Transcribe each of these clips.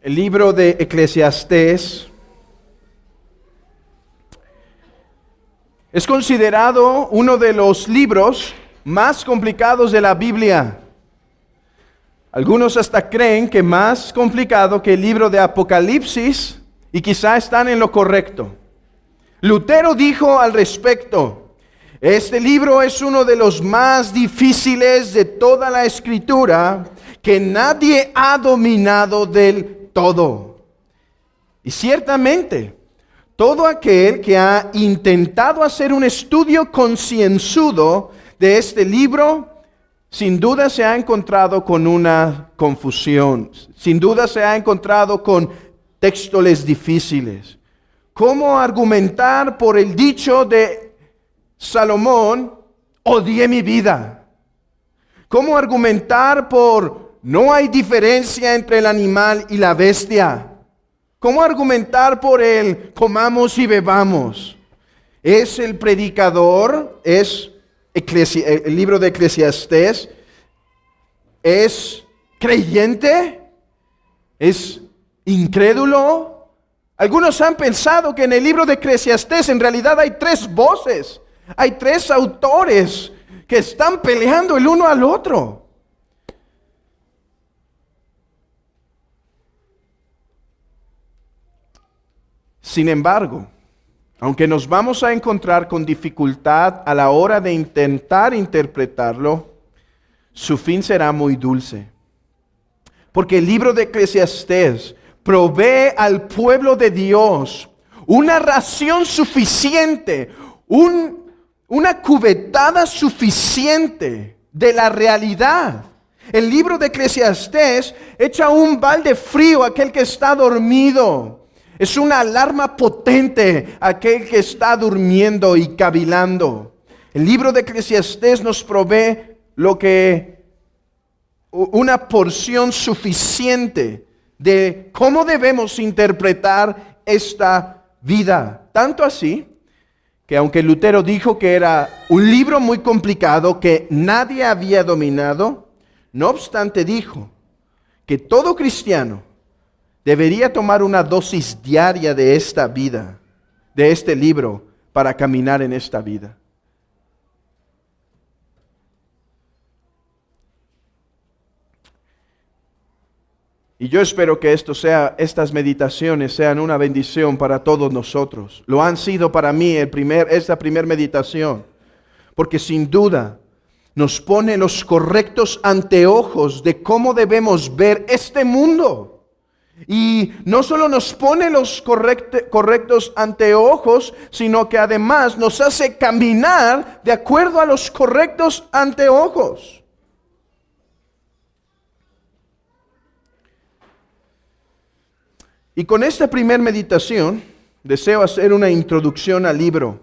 El libro de Eclesiastés es considerado uno de los libros más complicados de la Biblia. Algunos hasta creen que más complicado que el libro de Apocalipsis, y quizá están en lo correcto. Lutero dijo al respecto: este libro es uno de los más difíciles de toda la Escritura, que nadie ha dominado del todo. Y ciertamente, todo aquel que ha intentado hacer un estudio concienzudo de este libro, sin duda se ha encontrado con una confusión, sin duda se ha encontrado con textos difíciles. ¿Cómo argumentar por el dicho de Salomón, odié mi vida? ¿Cómo argumentar por no hay diferencia entre el animal y la bestia? ¿Cómo argumentar por el comamos y bebamos? ¿Es el predicador, es el libro de Eclesiastés, es creyente? ¿Es incrédulo? Algunos han pensado que en el libro de Eclesiastés en realidad hay tres voces, hay tres autores que están peleando el uno al otro. Sin embargo, aunque nos vamos a encontrar con dificultad a la hora de intentar interpretarlo, su fin será muy dulce. Porque el libro de Eclesiastés provee al pueblo de Dios una ración suficiente, una cubetada suficiente de la realidad. El libro de Eclesiastés echa un balde frío a aquel que está dormido. Es una alarma potente a aquel que está durmiendo y cavilando. El libro de Eclesiastés nos provee una porción suficiente de cómo debemos interpretar esta vida. Tanto así que aunque Lutero dijo que era un libro muy complicado que nadie había dominado, no obstante dijo que todo cristiano debería tomar una dosis diaria de esta vida, de este libro, para caminar en esta vida. Y yo espero que estas meditaciones sean una bendición para todos nosotros. Lo han sido para mí esta primera meditación, porque sin duda nos pone los correctos anteojos de cómo debemos ver este mundo. Y no solo nos pone los correctos anteojos, sino que además nos hace caminar de acuerdo a los correctos anteojos. Y con esta primera meditación, deseo hacer una introducción al libro.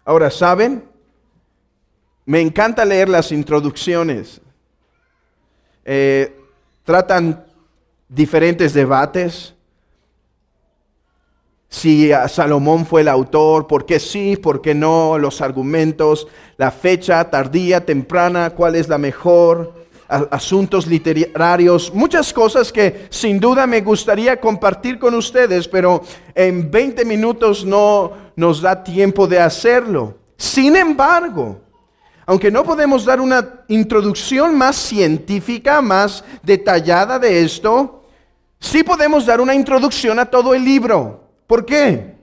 Ahora, ¿saben? Me encanta leer las introducciones. Tratan diferentes debates. Si Salomón fue el autor, por qué sí, por qué no, los argumentos, la fecha tardía, temprana, cuál es la mejor, asuntos literarios, muchas cosas que sin duda me gustaría compartir con ustedes, pero en 20 minutos no nos da tiempo de hacerlo. Sin embargo, aunque no podemos dar una introducción más científica, más detallada de esto, sí podemos dar una introducción a todo el libro. ¿Por qué?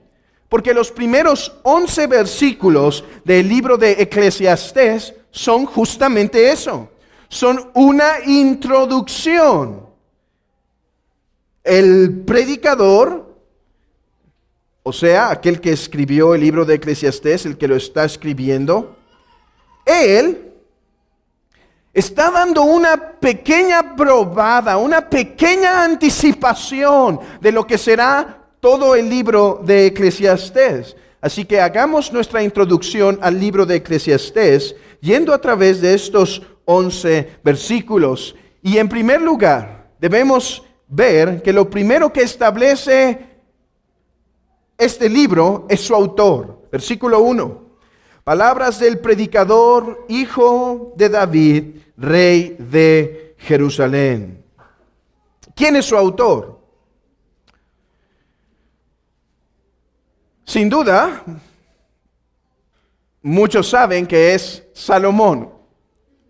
Porque los primeros 11 versículos del libro de Eclesiastés son justamente eso. Son una introducción. El predicador, o sea, aquel que escribió el libro de Eclesiastés, el que lo está escribiendo, él está dando una pequeña probada, una pequeña anticipación de lo que será todo el libro de Eclesiastés. Así que hagamos nuestra introducción al libro de Eclesiastés yendo a través de estos 11 versículos. Y en primer lugar, debemos ver que lo primero que establece este libro es su autor. Versículo 1. Palabras del predicador, hijo de David, rey de Jerusalén. ¿Quién es su autor? Sin duda, muchos saben que es Salomón.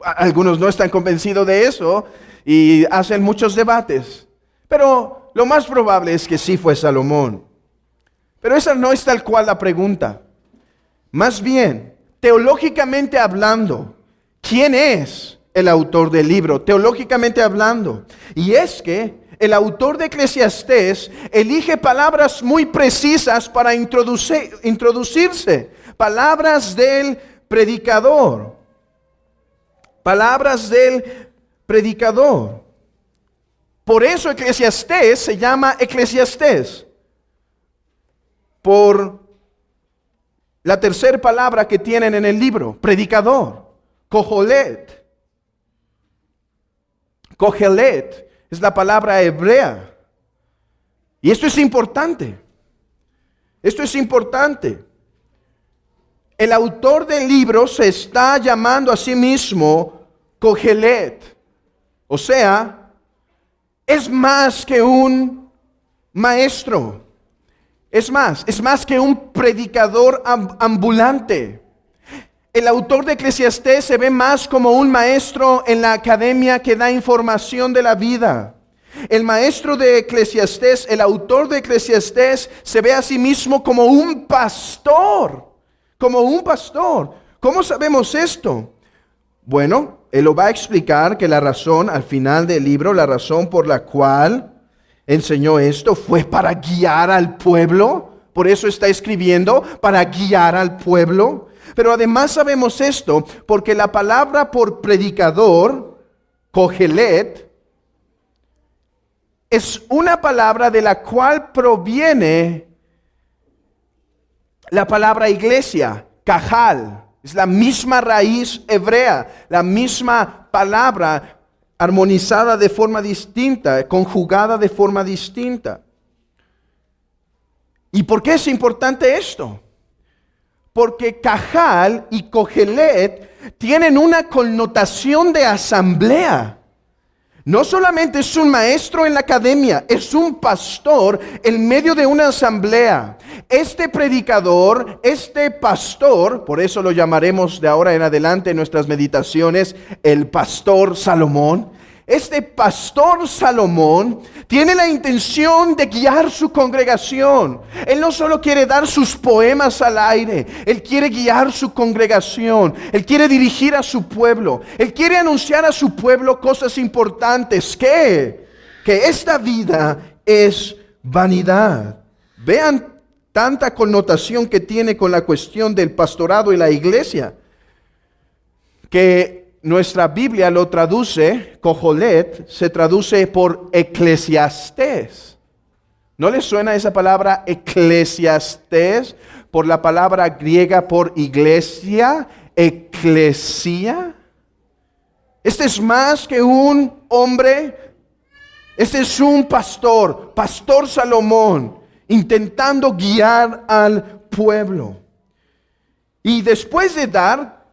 Algunos no están convencidos de eso y hacen muchos debates. Pero lo más probable es que sí fue Salomón. Pero esa no es tal cual la pregunta. Más bien, teológicamente hablando, ¿quién es el autor del libro? Teológicamente hablando. Y es que el autor de Eclesiastés elige palabras muy precisas para introducirse. Palabras del predicador. Palabras del predicador. Por eso Eclesiastés se llama Eclesiastés. Por la tercera palabra que tienen en el libro, predicador, Kohelet. Kohelet es la palabra hebrea. Y esto es importante. Esto es importante. El autor del libro se está llamando a sí mismo Kohelet. O sea, es más que un maestro. Es más que un predicador ambulante. El autor de Eclesiastés se ve más como un maestro en la academia que da información de la vida. El maestro de Eclesiastés, el autor de Eclesiastés, se ve a sí mismo como un pastor. Como un pastor. ¿Cómo sabemos esto? Bueno, él lo va a explicar que la razón, al final del libro, la razón por la cual enseñó esto fue para guiar al pueblo. Por eso está escribiendo, para guiar al pueblo. Pero además sabemos esto, porque la palabra por predicador, Kohelet, es una palabra de la cual proviene la palabra iglesia, Kahal. Es la misma raíz hebrea, la misma palabra armonizada de forma distinta, conjugada de forma distinta. ¿Y por qué es importante esto? Porque Kahal y Kohelet tienen una connotación de asamblea. No solamente es un maestro en la academia, es un pastor en medio de una asamblea. Este predicador, este pastor, por eso lo llamaremos de ahora en adelante en nuestras meditaciones, el pastor Salomón. Este pastor Salomón tiene la intención de guiar su congregación. Él no solo quiere dar sus poemas al aire, él quiere guiar su congregación, él quiere dirigir a su pueblo, él quiere anunciar a su pueblo cosas importantes, que esta vida es vanidad. Vean tanta connotación que tiene con la cuestión del pastorado y la iglesia, que nuestra Biblia lo traduce, Kohelet, se traduce por Eclesiastés. ¿No les suena esa palabra Eclesiastés por la palabra griega por iglesia, eclesia? Este es más que un hombre, este es un pastor, pastor Salomón, intentando guiar al pueblo. Y después de dar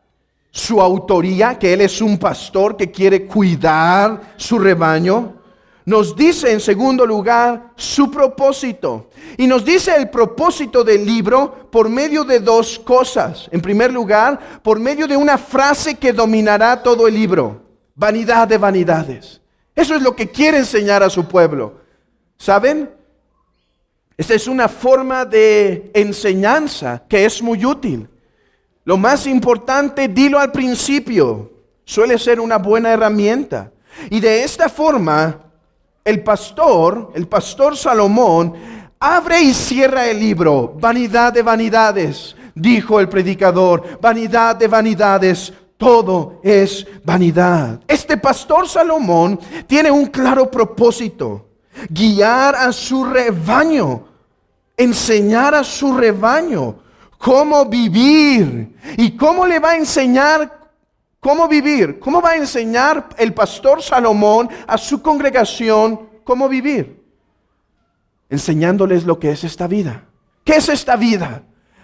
su autoría, que él es un pastor que quiere cuidar su rebaño, nos dice en segundo lugar su propósito. Y nos dice el propósito del libro por medio de dos cosas. En primer lugar, por medio de una frase que dominará todo el libro: vanidad de vanidades. Eso es lo que quiere enseñar a su pueblo. ¿Saben? Esta es una forma de enseñanza que es muy útil. Lo más importante, dilo al principio, suele ser una buena herramienta. Y de esta forma, el pastor Salomón, abre y cierra el libro. Vanidad de vanidades, dijo el predicador, vanidad de vanidades, todo es vanidad. Este pastor Salomón tiene un claro propósito: guiar a su rebaño, enseñar a su rebaño cómo vivir. ¿Y cómo le va a enseñar cómo vivir? ¿Cómo va a enseñar el pastor Salomón a su congregación cómo vivir? Enseñándoles lo que es esta vida. ¿Qué es esta vida?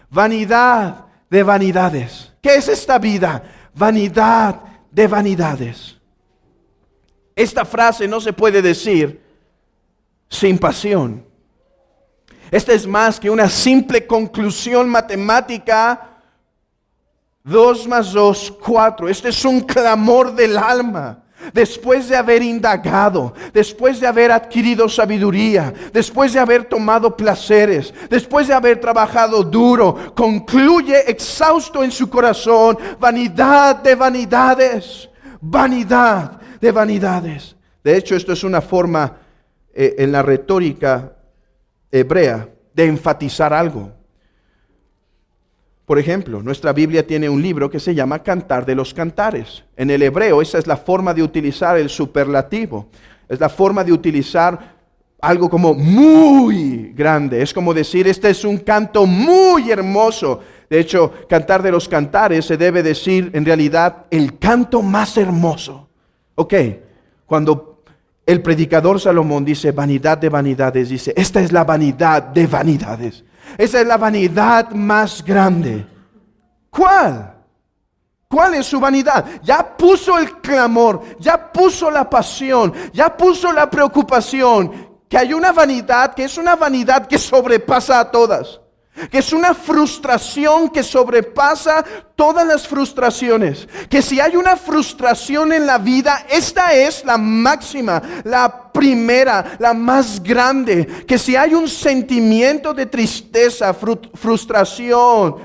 Vanidad de vanidades. ¿Qué es esta vida? Vanidad de vanidades. Esta frase no se puede decir sin pasión. Esta es más que una simple conclusión matemática. 2 más 2, 4. Este es un clamor del alma. Después de haber indagado, después de haber adquirido sabiduría, después de haber tomado placeres, después de haber trabajado duro, concluye exhausto en su corazón: vanidad de vanidades, vanidad de vanidades. De hecho, esto es una forma en la retórica hebrea de enfatizar algo. Por ejemplo, nuestra Biblia tiene un libro que se llama Cantar de los Cantares. En el hebreo esa es la forma de utilizar el superlativo. Es la forma de utilizar algo como muy grande. Es como decir, este es un canto muy hermoso. De hecho, Cantar de los Cantares se debe decir en realidad el canto más hermoso. Ok, cuando el predicador Salomón dice vanidad de vanidades, dice, esta es la vanidad de vanidades. Esa es la vanidad más grande. ¿Cuál? ¿Cuál es su vanidad? Ya puso el clamor, ya puso la pasión, ya puso la preocupación, que hay una vanidad que es una vanidad que sobrepasa a todas. Que es una frustración que sobrepasa todas las frustraciones. Que si hay una frustración en la vida, esta es la máxima, la primera, la más grande. Que si hay un sentimiento de tristeza, frustración,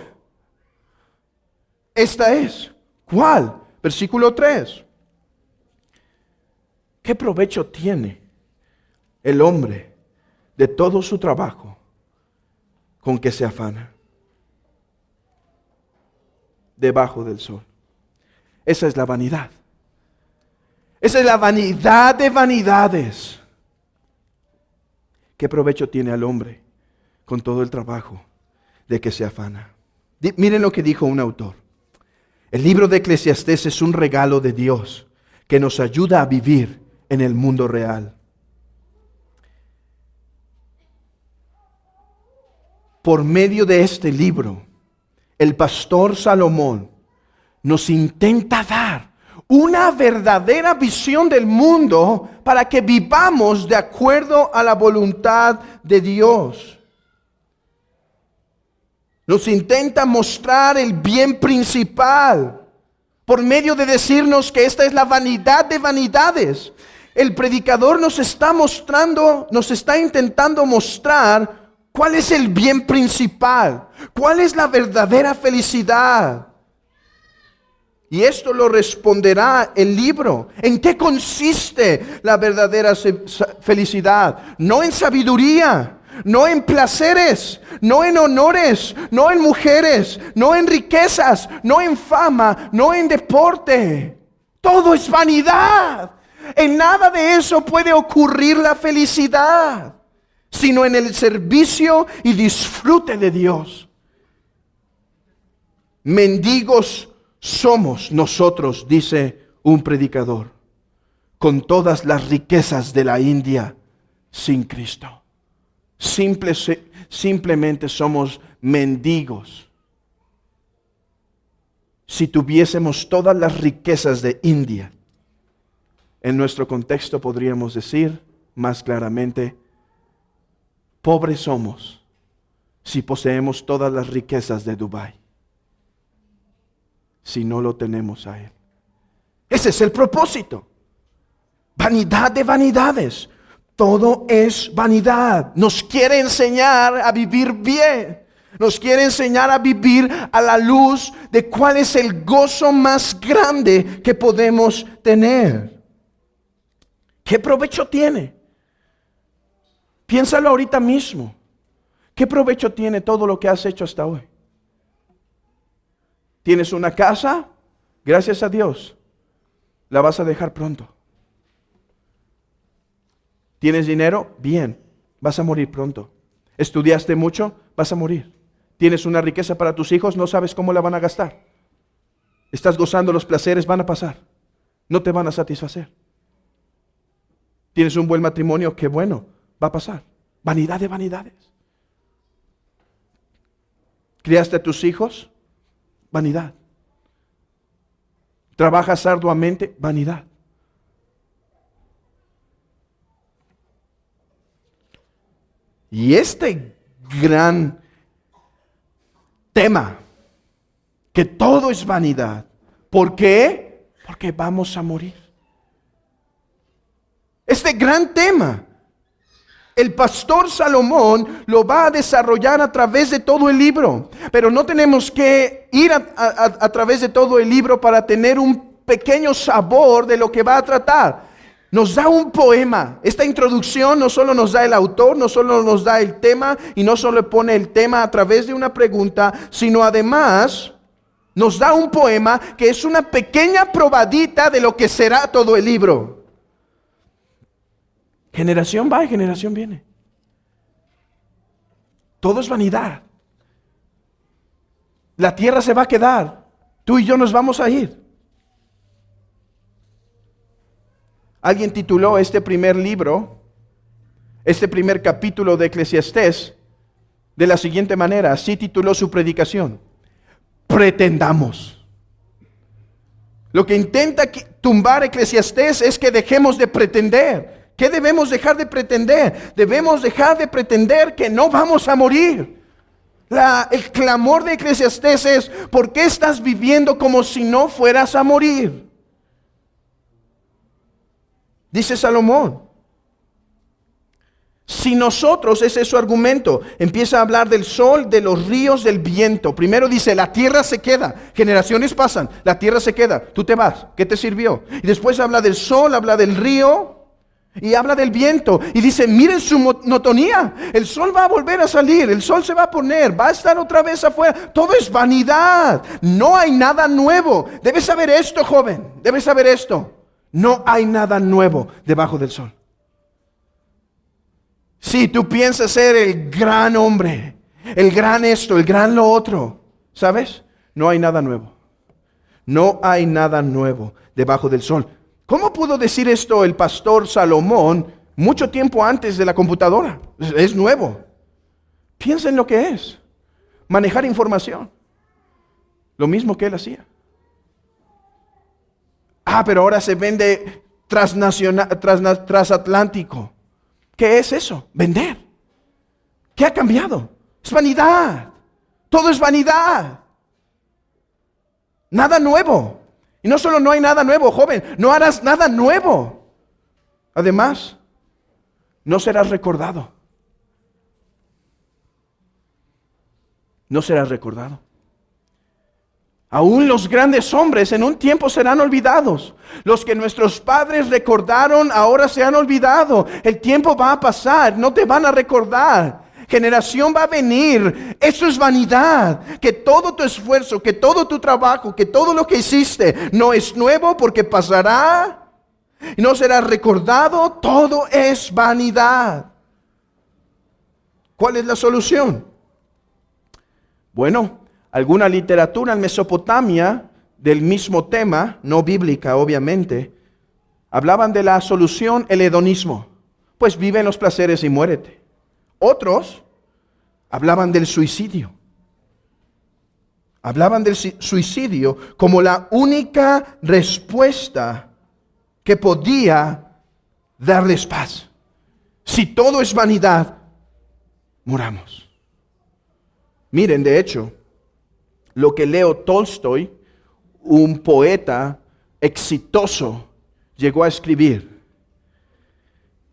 esta es. ¿Cuál? Versículo 3. ¿Qué provecho tiene el hombre de todo su trabajo con que se afana debajo del sol? Esa es la vanidad. Esa es la vanidad de vanidades. ¿Qué provecho tiene al hombre con todo el trabajo de que se afana? Miren lo que dijo un autor. El libro de Eclesiastés es un regalo de Dios que nos ayuda a vivir en el mundo real. Por medio de este libro, el pastor Salomón nos intenta dar una verdadera visión del mundo para que vivamos de acuerdo a la voluntad de Dios. Nos intenta mostrar el bien principal por medio de decirnos que esta es la vanidad de vanidades. El predicador nos está intentando mostrar ¿cuál es el bien principal? ¿Cuál es la verdadera felicidad? Y esto lo responderá el libro. ¿En qué consiste la verdadera felicidad? No en sabiduría, no en placeres, no en honores, no en mujeres, no en riquezas, no en fama, no en deporte. Todo es vanidad. En nada de eso puede ocurrir la felicidad, sino en el servicio y disfrute de Dios. Mendigos somos nosotros, dice un predicador, con todas las riquezas de la India sin Cristo. Simplemente somos mendigos. Si tuviésemos todas las riquezas de India, en nuestro contexto podríamos decir más claramente: pobres somos si poseemos todas las riquezas de Dubái, si no lo tenemos a Él. Ese es el propósito. Vanidad de vanidades. Todo es vanidad. Nos quiere enseñar a vivir bien. Nos quiere enseñar a vivir a la luz de cuál es el gozo más grande que podemos tener. ¿Qué provecho tiene? Piénsalo ahorita mismo. ¿Qué provecho tiene todo lo que has hecho hasta hoy? ¿Tienes una casa? Gracias a Dios. La vas a dejar pronto. ¿Tienes dinero? Bien. Vas a morir pronto. ¿Estudiaste mucho? Vas a morir. ¿Tienes una riqueza para tus hijos? No sabes cómo la van a gastar. ¿Estás gozando los placeres? Van a pasar. No te van a satisfacer. ¿Tienes un buen matrimonio? Qué bueno. Va a pasar. Vanidad de vanidades. ¿Criaste a tus hijos? Vanidad. ¿Trabajas arduamente? Vanidad. Y este gran tema, que todo es vanidad. ¿Por qué? Porque vamos a morir. Este gran tema, el pastor Salomón lo va a desarrollar a través de todo el libro. Pero no tenemos que ir a través de todo el libro para tener un pequeño sabor de lo que va a tratar. Nos da un poema. Esta introducción no solo nos da el autor, no solo nos da el tema y no solo pone el tema a través de una pregunta, sino además nos da un poema que es una pequeña probadita de lo que será todo el libro. Generación va y generación viene. Todo es vanidad. La tierra se va a quedar. Tú y yo nos vamos a ir. Alguien tituló este primer libro, este primer capítulo de Eclesiastés, de la siguiente manera. Así tituló su predicación: pretendamos. Lo que intenta tumbar Eclesiastés es que dejemos de pretender. ¿Qué debemos dejar de pretender? Debemos dejar de pretender que no vamos a morir. El clamor de Eclesiastés es: ¿por qué estás viviendo como si no fueras a morir? Dice Salomón. Si nosotros, ese es su argumento, empieza a hablar del sol, de los ríos, del viento. Primero dice, la tierra se queda, generaciones pasan, la tierra se queda, tú te vas, ¿qué te sirvió? Y después habla del sol, habla del río y habla del viento. Y dice, miren su monotonía, el sol va a volver a salir, el sol se va a poner, va a estar otra vez afuera. Todo es vanidad, no hay nada nuevo. Debes saber esto, joven, debes saber esto. No hay nada nuevo debajo del sol. Si tú piensas ser el gran hombre, el gran esto, el gran lo otro, ¿sabes? No hay nada nuevo. No hay nada nuevo debajo del sol. ¿Cómo pudo decir esto el pastor Salomón mucho tiempo antes de la computadora? Es nuevo. Piensa en lo que es. Manejar información. Lo mismo que él hacía. Pero ahora se vende transatlántico. ¿Qué es eso? Vender. ¿Qué ha cambiado? Es vanidad. Todo es vanidad. Nada nuevo. Y no solo no hay nada nuevo, joven, no harás nada nuevo. Además, no serás recordado. No serás recordado. Aún los grandes hombres en un tiempo serán olvidados. Los que nuestros padres recordaron ahora se han olvidado. El tiempo va a pasar, no te van a recordar. Generación va a venir. Eso es vanidad. Que todo tu esfuerzo, que todo tu trabajo, que todo lo que hiciste no es nuevo porque pasará y no será recordado. Todo es vanidad. ¿Cuál es la solución? Bueno, alguna literatura en Mesopotamia del mismo tema, no bíblica obviamente, hablaban de la solución, el hedonismo. Pues vive en los placeres y muérete. Otros hablaban del suicidio. Hablaban del suicidio como la única respuesta que podía darles paz. Si todo es vanidad, muramos. Miren, de hecho, lo que Leo Tolstoy, un poeta exitoso, llegó a escribir.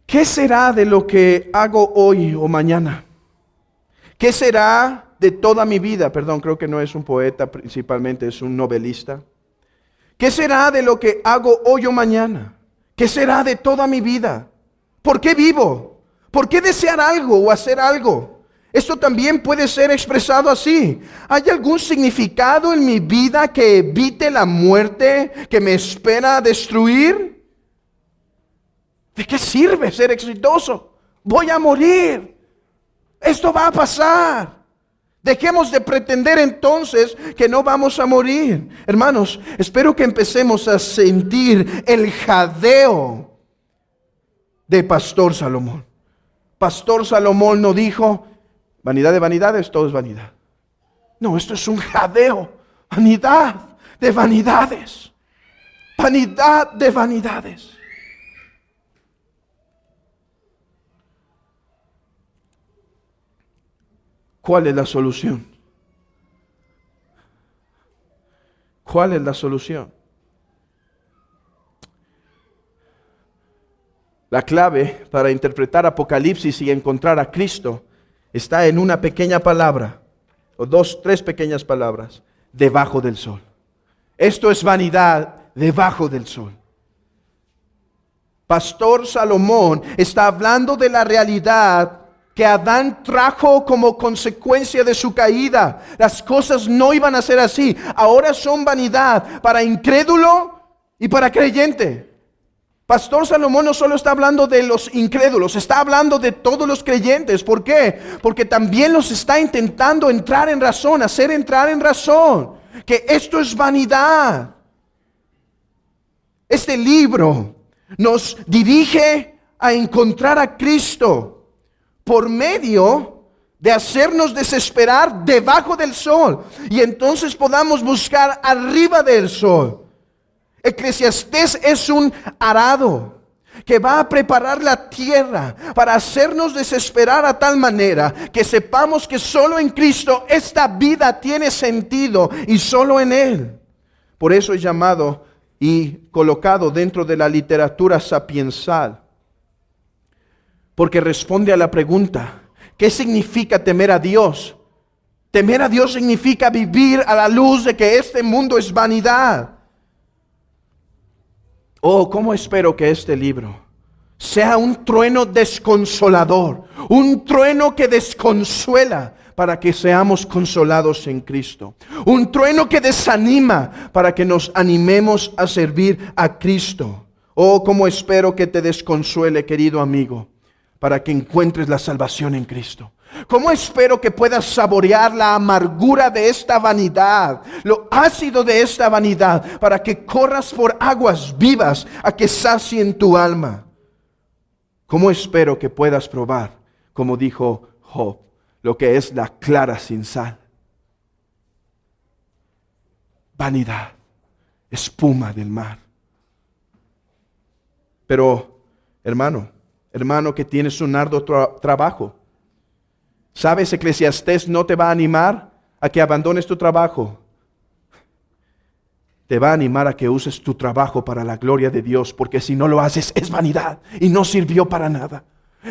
¿Qué será de lo que hago hoy o mañana? ¿Qué será de toda mi vida? Perdón, creo que no es un poeta principalmente, es un novelista. ¿Qué será de lo que hago hoy o mañana? ¿Qué será de toda mi vida? ¿Por qué vivo? ¿Por qué desear algo o hacer algo? Esto también puede ser expresado así. ¿Hay algún significado en mi vida que evite la muerte que me espera destruir? ¿De qué sirve ser exitoso? Voy a morir. Esto va a pasar. Dejemos de pretender entonces que no vamos a morir. Hermanos, espero que empecemos a sentir el jadeo de Pastor Salomón. Pastor Salomón no dijo, vanidad de vanidades, todo es vanidad. No, esto es un jadeo. Vanidad de vanidades. Vanidad de vanidades. ¿Cuál es la solución? ¿Cuál es la solución? La clave para interpretar Apocalipsis y encontrar a Cristo está en una pequeña palabra, o tres pequeñas palabras: debajo del sol. Esto es vanidad debajo del sol. Pastor Salomón está hablando de la realidad que Adán trajo como consecuencia de su caída. Las cosas no iban a ser así. Ahora son vanidad para incrédulo y para creyente. Pastor Salomón no solo está hablando de los incrédulos, está hablando de todos los creyentes. ¿Por qué? Porque también los está intentando entrar en razón, hacer entrar en razón, que esto es vanidad. Este libro nos dirige a encontrar a Cristo por medio de hacernos desesperar debajo del sol, y entonces podamos buscar arriba del sol. Eclesiastés es un arado que va a preparar la tierra para hacernos desesperar a tal manera que sepamos que solo en Cristo esta vida tiene sentido, y solo en Él. Por eso es llamado y colocado dentro de la literatura sapiensal, porque responde a la pregunta: ¿qué significa temer a Dios? Temer a Dios significa vivir a la luz de que este mundo es vanidad. Oh, cómo espero que este libro sea un trueno desconsolador, un trueno que desconsuela para que seamos consolados en Cristo, un trueno que desanima para que nos animemos a servir a Cristo. Oh, cómo espero que te desconsuele, querido amigo, para que encuentres la salvación en Cristo. Cómo espero que puedas saborear la amargura de esta vanidad, lo ácido de esta vanidad, para que corras por aguas vivas a que sacien tu alma. Cómo espero que puedas probar, como dijo Job, lo que es la clara sin sal. Vanidad, espuma del mar. Pero, hermano que tienes un arduo trabajo, ¿sabes? Eclesiastés no te va a animar a que abandones tu trabajo. Te va a animar a que uses tu trabajo para la gloria de Dios, porque si no lo haces es vanidad y no sirvió para nada.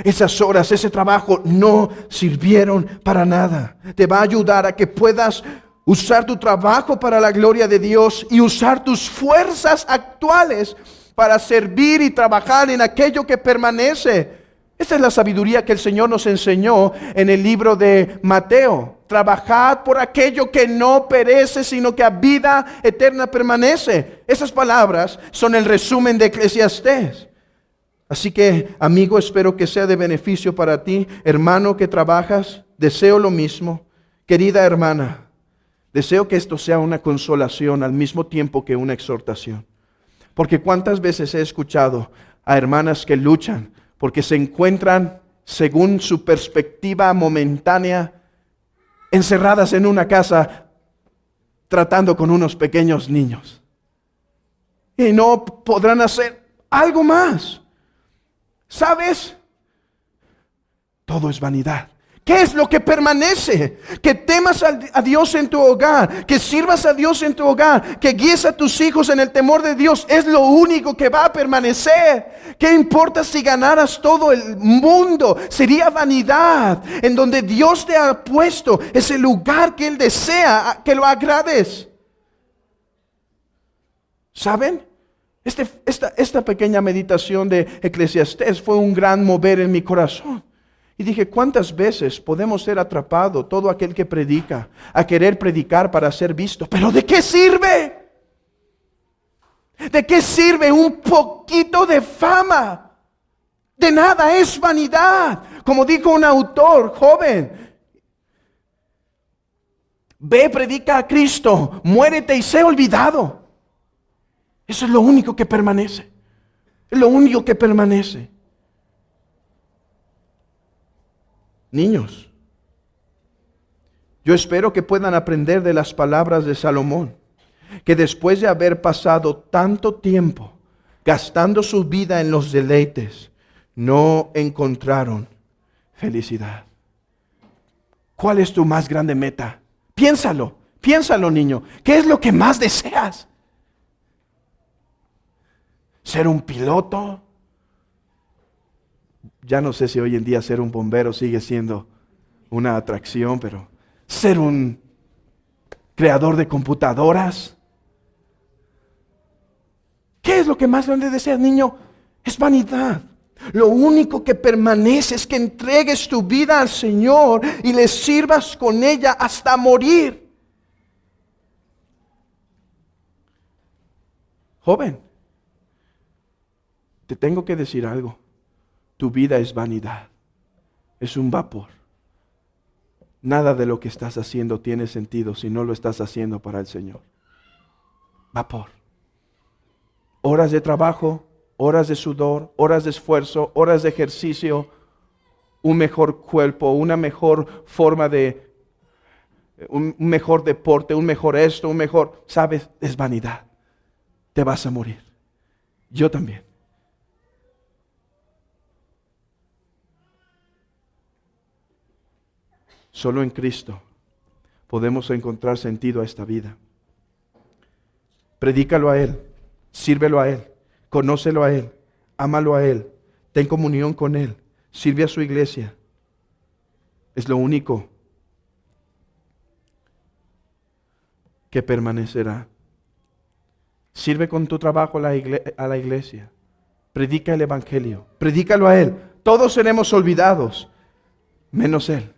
Esas horas, ese trabajo no sirvieron para nada. Te va a ayudar a que puedas usar tu trabajo para la gloria de Dios y usar tus fuerzas actuales para servir y trabajar en aquello que permanece. Esta es la sabiduría que el Señor nos enseñó en el libro de Mateo. Trabajad por aquello que no perece, sino que a vida eterna permanece. Esas palabras son el resumen de Eclesiastés. Así que, amigo, espero que sea de beneficio para ti. Hermano que trabajas, deseo lo mismo. Querida hermana, deseo que esto sea una consolación al mismo tiempo que una exhortación. Porque cuántas veces he escuchado a hermanas que luchan porque se encuentran, según su perspectiva momentánea, encerradas en una casa tratando con unos pequeños niños. Y no podrán hacer algo más. ¿Sabes? Todo es vanidad. ¿Qué es lo que permanece? Que temas a Dios en tu hogar, que sirvas a Dios en tu hogar, que guíes a tus hijos en el temor de Dios. Es lo único que va a permanecer. ¿Qué importa si ganaras todo el mundo? Sería vanidad. En donde Dios te ha puesto es el lugar que Él desea que lo agrades. ¿Saben? Esta pequeña meditación de Eclesiastés fue un gran mover en mi corazón. Y dije, ¿cuántas veces podemos ser atrapados, todo aquel que predica, a querer predicar para ser visto? ¿Pero de qué sirve? ¿De qué sirve un poquito de fama? De nada, es vanidad. Como dijo un autor joven, ve, predica a Cristo, muérete y sé olvidado. Eso es lo único que permanece. Es lo único que permanece. Niños, yo espero que puedan aprender de las palabras de Salomón, que después de haber pasado tanto tiempo gastando su vida en los deleites, no encontraron felicidad. ¿Cuál es tu más grande meta? Piénsalo, piénsalo, niño. ¿Qué es lo que más deseas? ¿Ser un piloto? Ya no sé si hoy en día ser un bombero sigue siendo una atracción, pero ser un creador de computadoras. ¿Qué es lo que más grande deseas, niño? Es vanidad. Lo único que permanece es que entregues tu vida al Señor y le sirvas con ella hasta morir. Joven, te tengo que decir algo. Tu vida es vanidad. Es un vapor. Nada de lo que estás haciendo tiene sentido si no lo estás haciendo para el Señor. Vapor. Horas de trabajo, horas de sudor, horas de esfuerzo, horas de ejercicio, un mejor cuerpo, una mejor forma de, un mejor deporte, un mejor esto, un mejor, sabes, es vanidad. Te vas a morir. Yo también. Solo en Cristo podemos encontrar sentido a esta vida. Predícalo a Él, sírvelo a Él, conócelo a Él, ámalo a Él, ten comunión con Él, sirve a su iglesia. Es lo único que permanecerá. Sirve con tu trabajo a la iglesia. Predica el Evangelio, predícalo a Él. Todos seremos olvidados, menos Él.